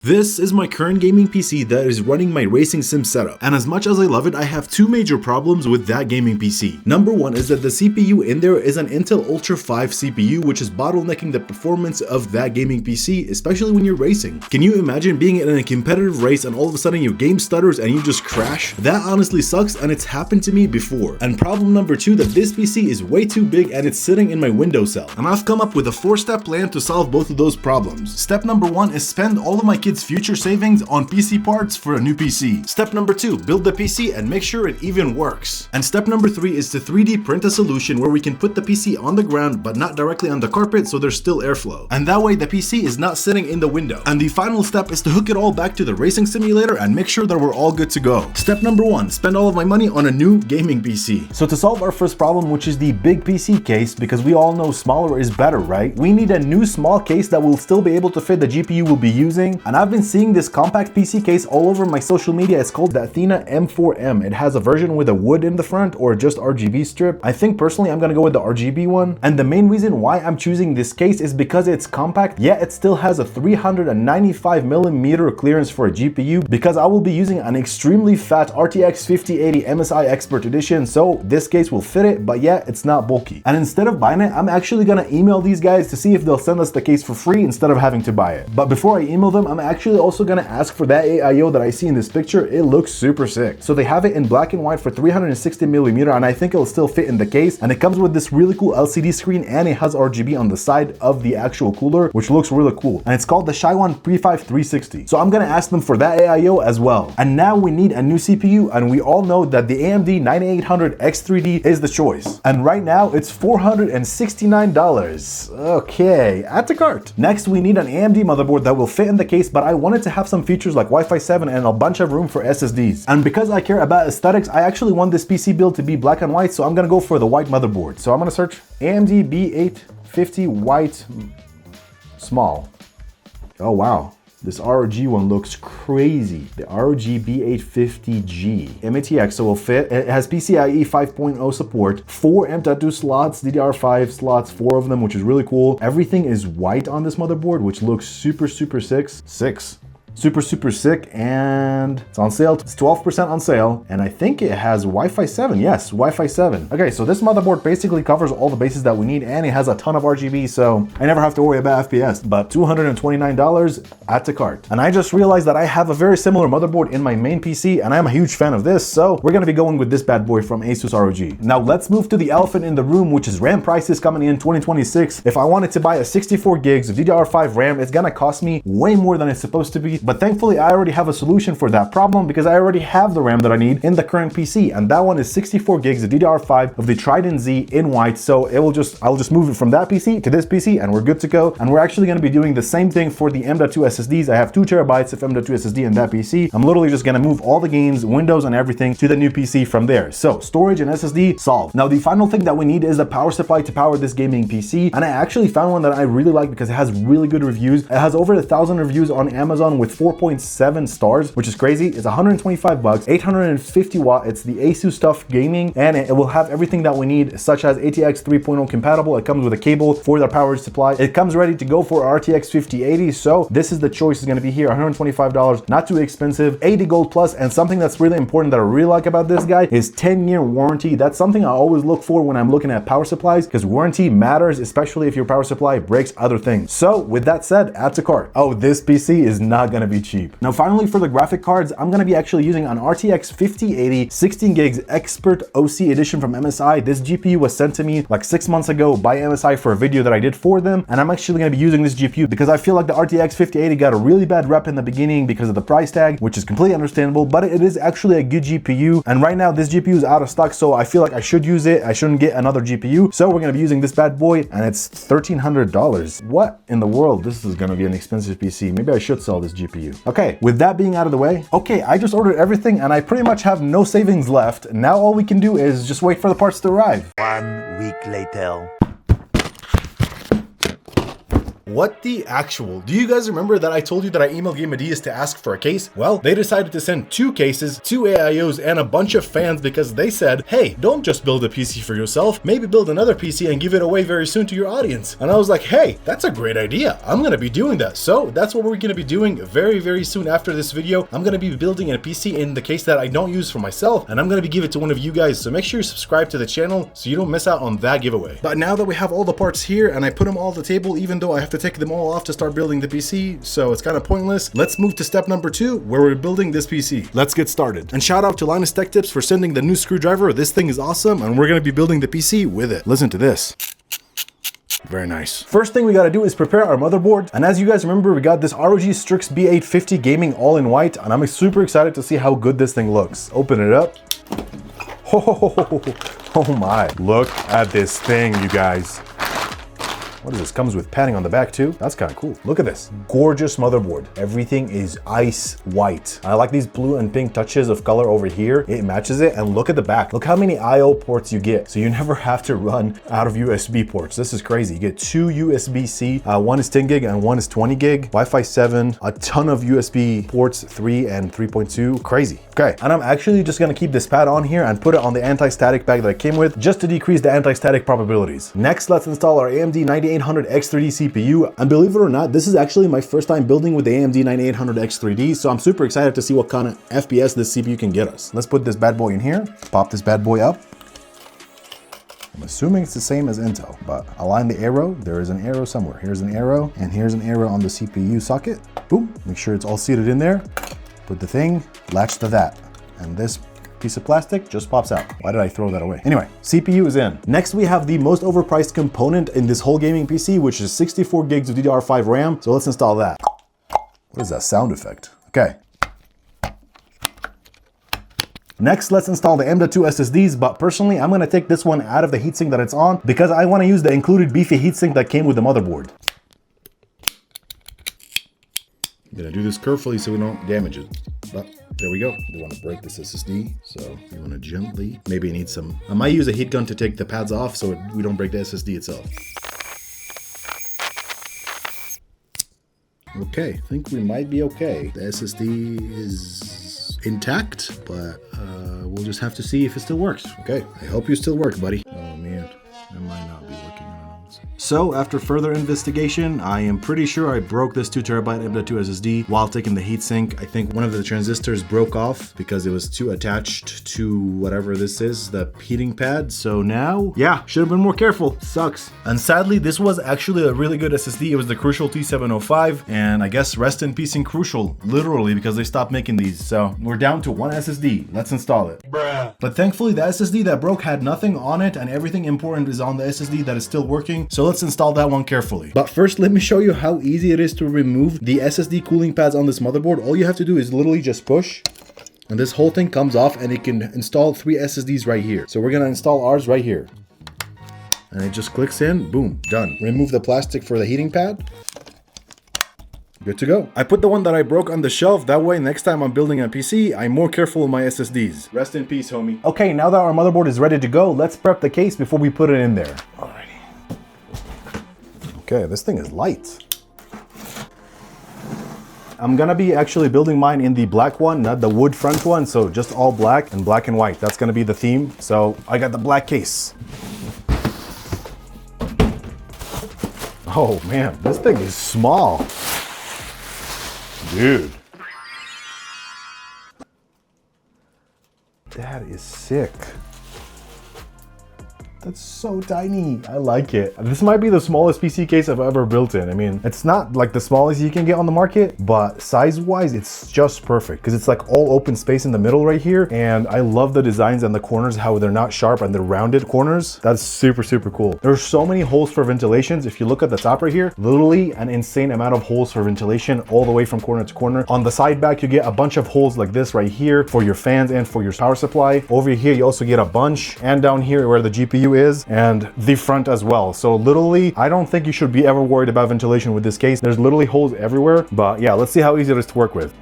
This is my current gaming PC that is running my racing sim setup, and as much as I love it, I have two major problems with that gaming PC. Number one is that the CPU in there is an Intel Ultra 5 CPU, which is bottlenecking the performance of that gaming PC, especially when you're racing. Can you imagine being in a competitive race and all of a sudden your game stutters and you just crash? That honestly sucks, and it's happened to me before. And problem number two, that this PC is way too big and it's sitting in my window cell. And I've come up with a 4-step plan to solve both of those problems. Step number one is spend all of my kids' future savings on PC parts for a new PC. Step number two, build the PC and make sure it even works. And step number three is to 3D print a solution where we can put the PC on the ground but not directly on the carpet, so there's still airflow. And that way the PC is not sitting in the window. And the final step is to hook it all back to the racing simulator and make sure that we're all good to go. Step number one, spend all of my money on a new gaming PC. So to solve our first problem, which is the big PC case, because we all know smaller is better, right? We need a new small case that will still be able to fit the GPU we'll be using. And I've been seeing this compact PC case all over my social media. It's called the Athena M4M. It has a version with a wood in the front or just RGB strip. I think personally I'm gonna go with the RGB one. And the main reason why I'm choosing this case is because it's compact, yet it still has a 395mm clearance for a GPU, because I will be using an extremely fat RTX 5080 MSI Expert Edition, so this case will fit it, but yeah, it's not bulky. And instead of buying it, I'm actually gonna email these guys to see if they'll send us the case for free instead of having to buy it. But before I email them, I'm actually also gonna ask for that AIO that I see in this picture. It looks super sick. So they have it in black and white for 360mm, and I think it'll still fit in the case. And it comes with this really cool LCD screen, and it has RGB on the side of the actual cooler, which looks really cool. And it's called the P5 360. So I'm gonna ask them for that AIO as well. And now we need a new CPU, and we all know that the AMD 9800 X3D is the choice. And right now it's $469. Okay, add to cart. Next, we need an AMD motherboard that will fit in the case, but I wanted to have some features like Wi-Fi 7 and a bunch of room for SSDs. And because I care about aesthetics, I actually want this PC build to be black and white, so I'm gonna go for the white motherboard. So I'm gonna search AMD B850 white small. Oh wow, this ROG one looks crazy. The ROG B850G M-ATX, so will fit. It has PCIe 5.0 support, 4 M.2 slots, DDR5 slots, 4 of them, which is really cool. Everything is white on this motherboard, which looks super sick, and it's on sale. It's 12% on sale, and I think it has Wi-Fi 7. Yes, Wi-Fi 7. Okay, so this motherboard basically covers all the bases that we need, and it has a ton of RGB, so I never have to worry about FPS. But $229, add to cart. And I just realized that I have a very similar motherboard in my main PC, and I'm a huge fan of this, so we're gonna be going with this bad boy from ASUS ROG. Now let's move to the elephant in the room, which is RAM prices coming in 2026. If I wanted to buy a 64 gigs of DDR5 RAM, it's gonna cost me way more than it's supposed to be. But thankfully, I already have a solution for that problem, because I already have the RAM that I need in the current PC, and that one is 64 gigs of DDR5 of the Trident Z in white. So I'll just move it from that PC to this PC, and we're good to go. And we're actually going to be doing the same thing for the M.2 SSDs. I have 2 terabytes of M.2 SSD in that PC. I'm literally just going to move all the games, Windows, and everything to the new PC from there. So storage and SSD solved. Now the final thing that we need is a power supply to power this gaming PC, and I actually found one that I really like because it has really good reviews. It has over 1,000 reviews on Amazon with 4.7 stars, which is crazy. It's 125 bucks, 850 watt. It's the ASUS Stuff Gaming, and it will have everything that we need, such as ATX 3.0 compatible. It comes with a cable for the power supply. It comes ready to go for RTX 5080. So this is the choice is going to be here. $125, not too expensive, 80 gold plus. And something that's really important that I really like about this guy is 10-year warranty. That's something I always look for when I'm looking at power supplies, because warranty matters, especially if your power supply breaks other things. So with that said, add to cart. Oh, this PC is not going to be cheap. Now finally, for the graphic cards, I'm going to be actually using an RTX 5080 16 gigs Expert OC edition from MSI. This GPU was sent to me like 6 months ago by MSI for a video that I did for them, and I'm actually going to be using this GPU because I feel like the RTX 5080 got a really bad rep in the beginning because of the price tag, which is completely understandable, but it is actually a good GPU. And right now this GPU is out of stock, so I feel like I should use it. I shouldn't get another GPU. So we're going to be using this bad boy, and it's $1,300. What in the world? This is going to be an expensive PC. Maybe I should sell this GPU. Okay, with that being out of the way, okay, I just ordered everything and I pretty much have no savings left. Now all we can do is just wait for the parts to arrive. 1 week later. What the actual? Do you guys remember that I told you that I emailed Gamdias to ask for a case? Well, they decided to send 2 cases, 2 AIOs, and a bunch of fans because they said, hey, don't just build a PC for yourself, maybe build another PC and give it away very soon to your audience. And I was like, hey, that's a great idea. I'm gonna be doing that. So that's what we're gonna be doing very soon after this video. I'm gonna be building a PC in the case that I don't use for myself, and I'm gonna be giving it to one of you guys. So make sure you subscribe to the channel so you don't miss out on that giveaway. But now that we have all the parts here and I put them all on the table, even though I have to take them all off to start building the PC, so it's kind of pointless, let's move to step number 2 where we're building this PC. Let's get started. And shout out to Linus Tech Tips for sending the new screwdriver. This thing is awesome and we're gonna be building the PC with it. Listen to this. Very nice. First thing we gotta do is prepare our motherboard. And as you guys remember, we got this ROG Strix B850 Gaming all in white, and I'm super excited to see how good this thing looks. Open it up. Oh my, look at this thing, you guys. What is this? Comes with padding on the back too. That's kind of cool. Look at this. Gorgeous motherboard. Everything is ice white. I like these blue and pink touches of color over here. It matches it. And look at the back. Look how many IO ports you get. So you never have to run out of USB ports. This is crazy. You get 2 USB-C. One is 10 gig and one is 20 gig. Wi-Fi 7. A ton of USB ports, 3 and 3.2. Crazy. Okay. And I'm actually just going to keep this pad on here and put it on the anti-static bag that I came with just to decrease the anti-static probabilities. Next, let's install our AMD 9800X3D CPU, and believe it or not, this is actually my first time building with the AMD 9800X3D, so I'm super excited to see what kind of FPS this CPU can get us. Let's put this bad boy in here, pop this bad boy up. I'm assuming it's the same as Intel, but align the arrow. There is an arrow somewhere. Here's an arrow, and here's an arrow on the CPU socket. Boom, make sure it's all seated in there. Put the thing, latch to that, and this piece of plastic just pops out. Why did I throw that away? Anyway, CPU is in. Next, we have the most overpriced component in this whole gaming PC, which is 64 gigs of DDR5 RAM. So let's install that. What is that sound effect? Okay. Next, let's install the M.2 SSDs, but personally, I'm gonna take this one out of the heatsink that it's on because I wanna use the included beefy heatsink that came with the motherboard. I'm gonna do this carefully so we don't damage it, but there we go. We want to break this SSD, so you want to gently, maybe you need some, I might use a heat gun to take the pads off so we don't break the SSD itself. Okay, I think we might be okay. The SSD is intact, but we'll just have to see if it still works. Okay, I hope you still work, buddy. Oh man, it might not be working. So after further investigation, I am pretty sure I broke this 2TB M.2 SSD while taking the heatsink. I think one of the transistors broke off because it was too attached to whatever this is, the heating pad. So now, yeah, should have been more careful. Sucks. And sadly, this was actually a really good SSD. It was the Crucial T705, and I guess rest in peace in Crucial, literally, because they stopped making these. So we're down to 1 SSD. Let's install it. Bruh. But thankfully, the SSD that broke had nothing on it, and everything important is on the SSD that is still working. So let's install that one carefully. But first, let me show you how easy it is to remove the SSD cooling pads on this motherboard. All you have to do is literally just push, and this whole thing comes off, and it can install 3 SSDs right here. So we're gonna install ours right here. And it just clicks in, boom, done. Remove the plastic for the heating pad. Good to go. I put the one that I broke on the shelf. That way, next time I'm building a PC, I'm more careful with my SSDs. Rest in peace, homie. Okay, now that our motherboard is ready to go, let's prep the case before we put it in there. Alrighty. Okay, this thing is light. I'm gonna be actually building mine in the black one, not the wood front one, so just all black and white. That's gonna be the theme. So I got the black case. Oh man, this thing is small. Dude. That is sick. That's so tiny. I like it. This might be the smallest PC case I've ever built in. I mean, it's not like the smallest you can get on the market, but size-wise, it's just perfect because it's like all open space in the middle right here. And I love the designs and the corners, how they're not sharp and they're rounded corners. That's super, super cool. There's so many holes for ventilations. If you look at the top right here, literally an insane amount of holes for ventilation all the way from corner to corner. On the side back, you get a bunch of holes like this right here for your fans and for your power supply. Over here, you also get a bunch, and down here where the GPU is, and the front as well. So literally, I don't think you should be ever worried about ventilation with this case. There's literally holes everywhere, but yeah, let's see how easy it is to work with.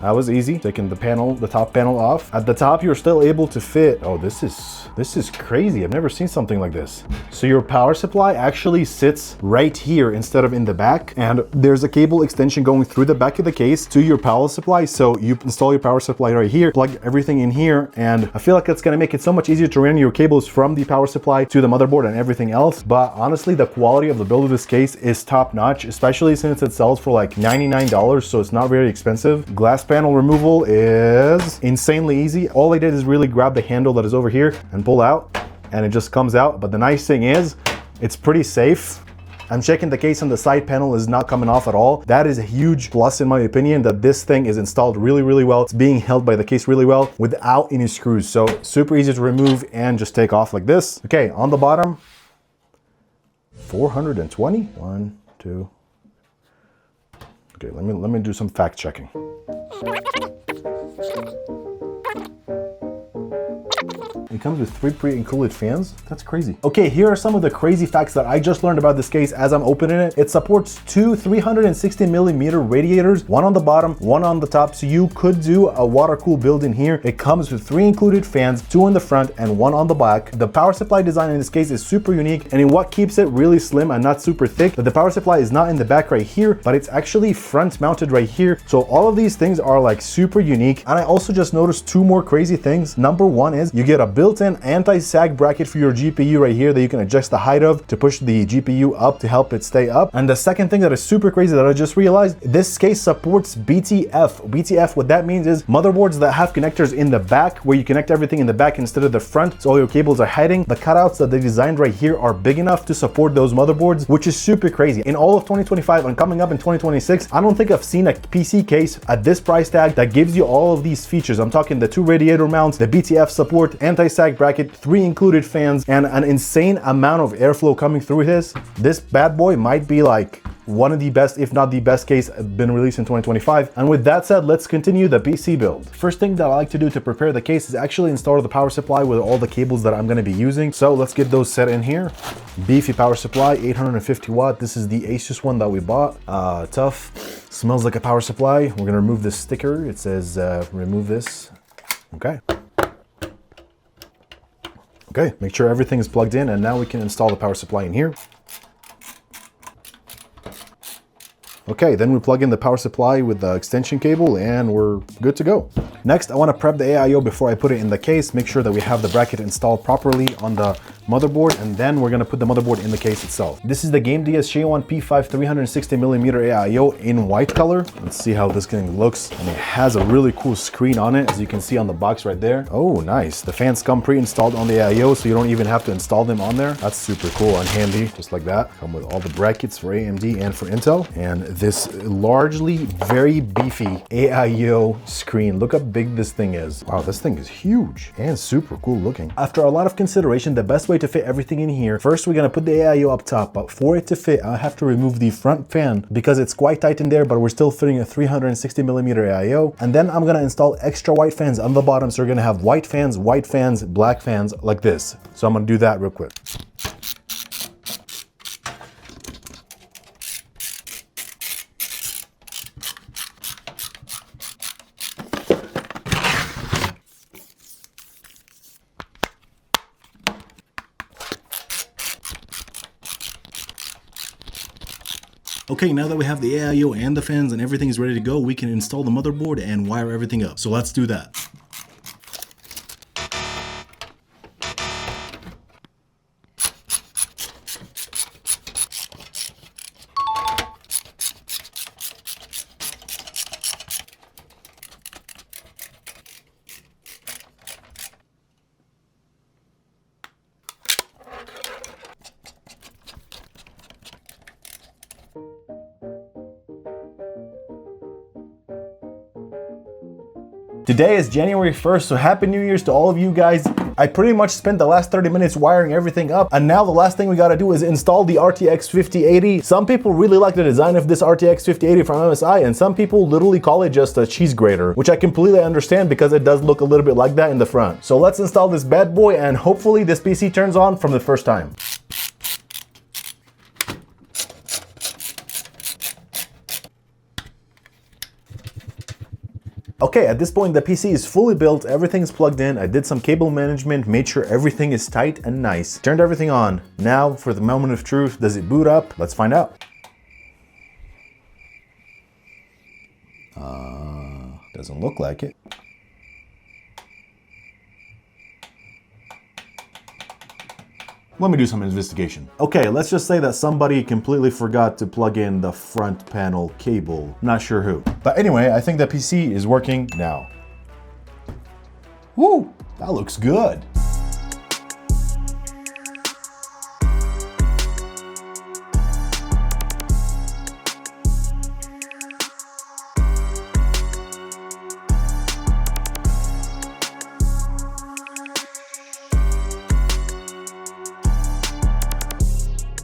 That was easy. Taking the panel, the top panel off. At the top, you're still able to fit. Oh, this is crazy. I've never seen something like this. So your power supply actually sits right here instead of in the back. And there's a cable extension going through the back of the case to your power supply. So you install your power supply right here, plug everything in here. And I feel like it's gonna make it so much easier to run your cables from the power supply to the motherboard and everything else. But honestly, the quality of the build of this case is top notch, especially since it sells for like $99. So it's not very expensive. Glass panel removal is insanely easy. All I did is really grab the handle that is over here and pull out, and it just comes out. But the nice thing is it's pretty safe. I'm checking the case and the side panel is not coming off at all. That is a huge plus in my opinion, that this thing is installed really, really well. It's being held by the case really well without any screws. So super easy to remove and just take off like this. Okay, on the bottom, 420, 1, 2. Okay, let me do some fact checking. It comes with 3 pre-included fans. That's crazy. Okay, here are some of the crazy facts that I just learned about this case as I'm opening it. It supports 2 360mm radiators, one on the bottom, one on the top. So you could do a water-cooled build in here. It comes with 3 included fans, 2 in the front and 1 on the back. The power supply design in this case is super unique, and in what keeps it really slim and not super thick, that the power supply is not in the back right here, but it's actually front mounted right here. So all of these things are like super unique. And I also just noticed 2 more crazy things. Number 1 is you get a built-in anti-sag bracket for your GPU right here that you can adjust the height of to push the GPU up to help it stay up. And the second thing that is super crazy that I just realized, this case supports BTF. BTF, what that means is motherboards that have connectors in the back, where you connect everything in the back instead of the front, so all your cables are hiding. The cutouts that they designed right here are big enough to support those motherboards, which is super crazy. In all of 2025 and coming up in 2026, I don't think I've seen a PC case at this price tag that gives you all of these features. I'm talking the 2 radiator mounts, the BTF support, anti-sag bracket, 3 included fans, and an insane amount of airflow coming through this. This bad boy might be like one of the best, if not the best case been released in 2025. And with that said, let's continue the PC build. First thing that I like to do to prepare the case is actually install the power supply with all the cables that I'm going to be using. So let's get those set in here. Beefy power supply, 850 watt. This is the ASUS one that we bought. Tough. Smells like a power supply. We're going to remove this sticker. It says remove this. Okay. Okay, make sure everything is plugged in, and now we can install the power supply in here. Okay, then we plug in the power supply with the extension cable and we're good to go. Next, I want to prep the AIO before I put it in the case, make sure that we have the bracket installed properly on the motherboard, and then we're going to put the motherboard in the case itself. This is the Gamdias P5 360mm AIO in white color. Let's see how this thing looks. And it has a really cool screen on it, as you can see on the box right there. Oh, nice. The fans come pre-installed on the AIO, so you don't even have to install them on there. That's super cool and handy, just like that. Come with all the brackets for AMD and for Intel. And this largely very beefy AIO screen. Look how big this thing is. Wow, this thing is huge and super cool looking. After a lot of consideration, the best way to fit everything in here, first we're gonna put the AIO up top, but for it to fit, I have to remove the front fan because it's quite tight in there, but we're still fitting a 360mm AIO. And then I'm gonna install extra white fans on the bottom, so we're gonna have white fans, black fans like this. So I'm gonna do that real quick. Okay, now that we have the AIO and the fans and everything is ready to go, we can install the motherboard and wire everything up. So let's do that. Today is January 1st, so happy New Year's to all of you guys. I pretty much spent the last 30 minutes wiring everything up, and now the last thing we gotta do is install the RTX 5080. Some people really like the design of this RTX 5080 from MSI, and some people literally call it just a cheese grater, which I completely understand because it does look a little bit like that in the front. So let's install this bad boy, and hopefully this PC turns on from the first time. Okay, at this point the PC is fully built, everything's plugged in, I did some cable management, made sure everything is tight and nice, turned everything on. Now for the moment of truth, does it boot up? Let's find out. Doesn't look like it. Let me do some investigation. Okay, let's just say that somebody completely forgot to plug in the front panel cable. Not sure who. But anyway, I think the PC is working now. Woo, that looks good.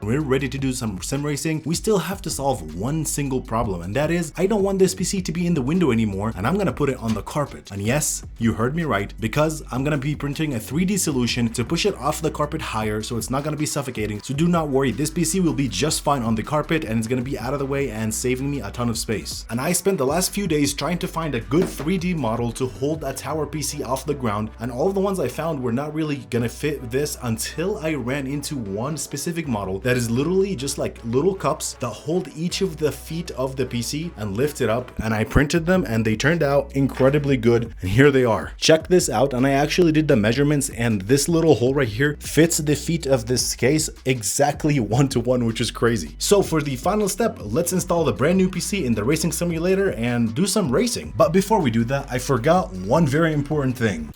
We're ready to do some sim racing. We still have to solve one single problem, and that is I don't want this PC to be in the window anymore, and I'm gonna put it on the carpet. And yes, you heard me right, because I'm gonna be printing a 3D solution to push it off the carpet higher so it's not gonna be suffocating. So do not worry, this PC will be just fine on the carpet and it's gonna be out of the way and saving me a ton of space. And I spent the last few days trying to find a good 3D model to hold a tower PC off the ground, and all of the ones I found were not really gonna fit this until I ran into one specific model that is literally just like little cups that hold each of the feet of the PC and lift it up, and I printed them and they turned out incredibly good, and here they are. Check this out, and I actually did the measurements, and this little hole right here fits the feet of this case exactly 1-to-1, which is crazy. So for the final step, let's install the brand new PC in the racing simulator and do some racing. But before we do that, I forgot one very important thing.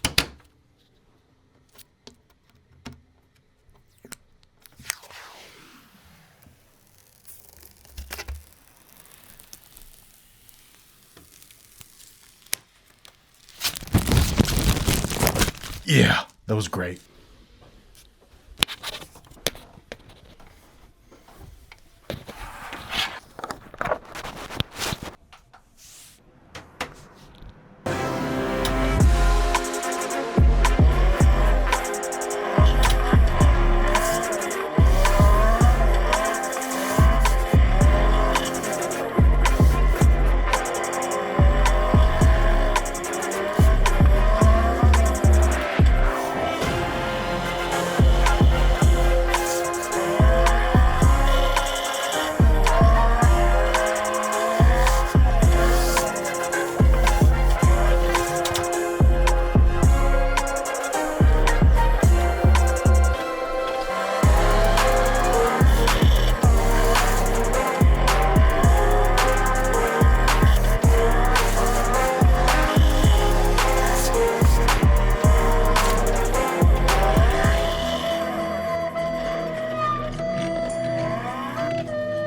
Yeah, that was great.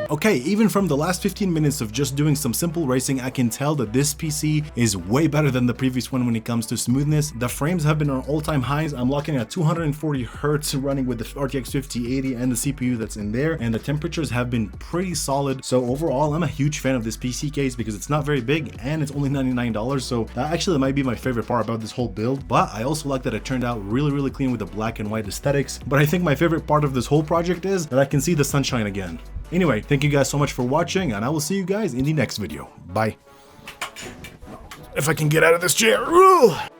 Okay, even from the last 15 minutes of just doing some simple racing, I can tell that this PC is way better than the previous one when it comes to smoothness. The frames have been on all-time highs. I'm locking at 240 hertz running with the RTX 5080 and the CPU that's in there, and the temperatures have been pretty solid. So overall, I'm a huge fan of this PC case because it's not very big and it's only $99. So that actually might be my favorite part about this whole build, but I also like that it turned out really clean with the black and white aesthetics. But I think my favorite part of this whole project is that I can see the sunshine again. Anyway, thank you guys so much for watching, and I will see you guys in the next video. Bye. If I can get out of this chair. Ugh!